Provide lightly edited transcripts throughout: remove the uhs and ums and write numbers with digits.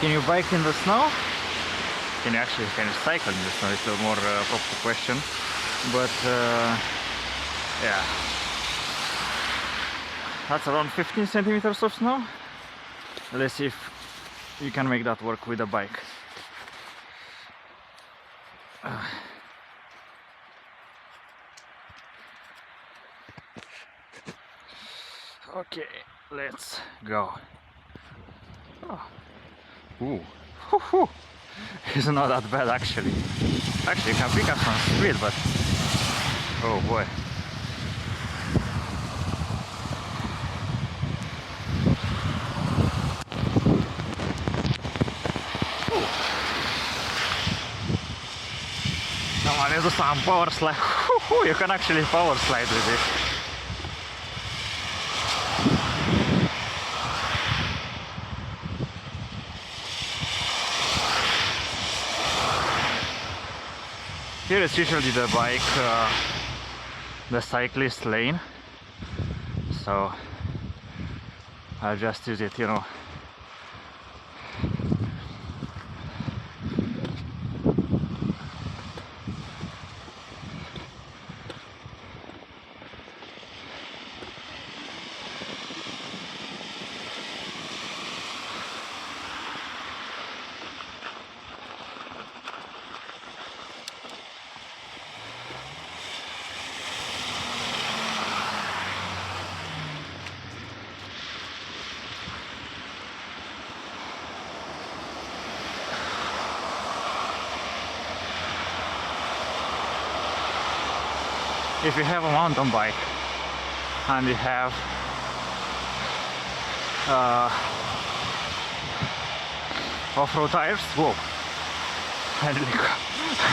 Can you bike in the snow? Can you cycle in the snow? It's a more proper question. But yeah, that's around 15 centimeters of snow. Let's see if you can make that work with a bike. Okay, let's go. Oh. Ooh. Woo-hoo. It's not that bad actually. Actually, you can pick up some speed, but oh boy. Come on, let's do some power slide. You can actually power slide with it. Here is usually the bike, the cyclist lane, so I'll just use it, you know. If you have a mountain bike and you have off-road tires, whoa, I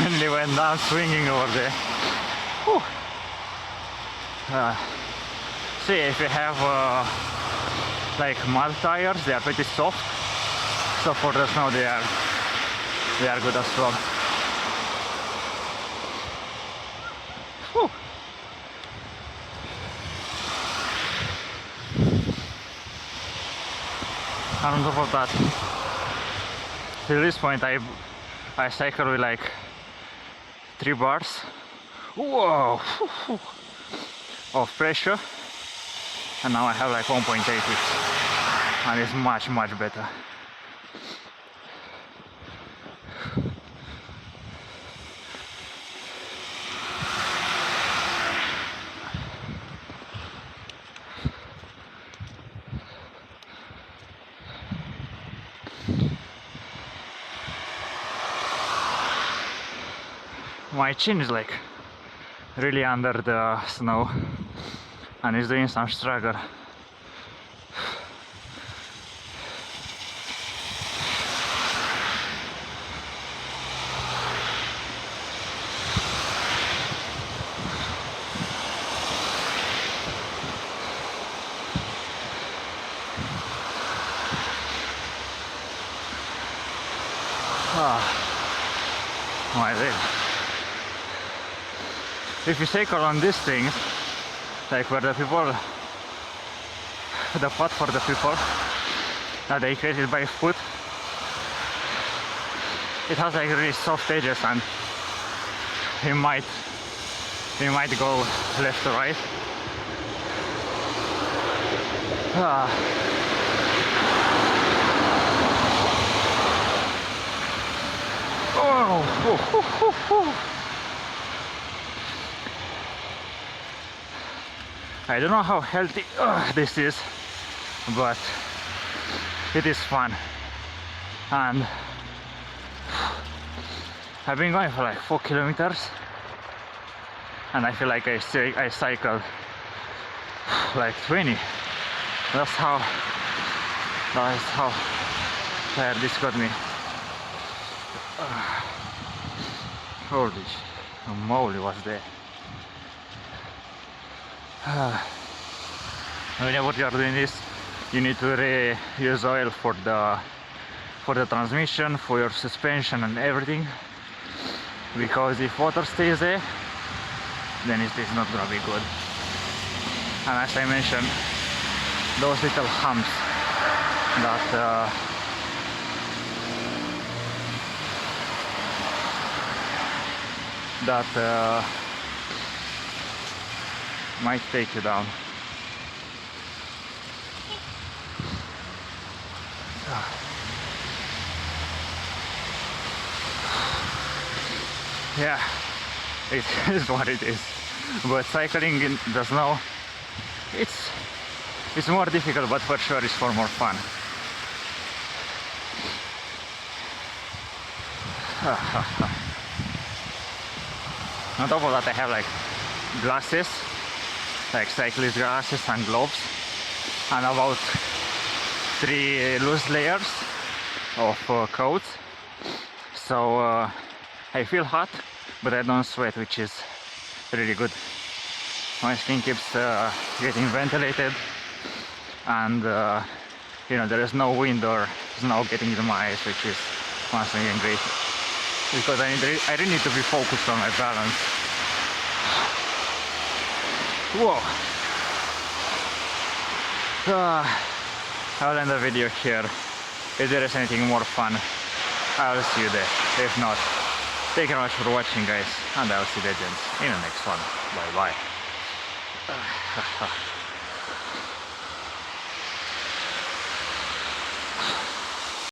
nearly went down swinging over there. See, if you have like mud tires, they are pretty soft, so for the snow they are good as well. Whew. And on top of that, till this point I cycle with like 3 bars, whoa, of pressure, and now I have like 1.8, and it's much better. My chin is like really under the snow and it's doing some struggle. My leg. If you cycle on these things, like where the people, the path for the people that they created by foot, it has like really soft edges and you might go left or right. I don't know how healthy this is, but it is fun, and I've been going for like 4 kilometers and I feel like I cycled like 20. That's how tired this got me. Holy moly, what's there? Whenever you are doing this, you need to reuse oil for the transmission, for your suspension and everything, because if water stays there, then it is not gonna be good. And as I mentioned, those little humps that might take you down. Yeah, it is what it is. But cycling in the snow, it's more difficult, but for sure it's far more fun. On top of that, I have like glasses, like cyclist glasses and gloves, and about 3 loose layers of coats. So I feel hot, but I don't sweat, which is really good. My skin keeps getting ventilated, and you know, there is no wind or snow getting into my eyes, which is once again great, because I really need to be focused on my balance. Whoa! I'll end the video here. If there is anything more fun, I'll see you there. If not, thank you very much for watching, guys, and I'll see you gents in the next one. Bye bye.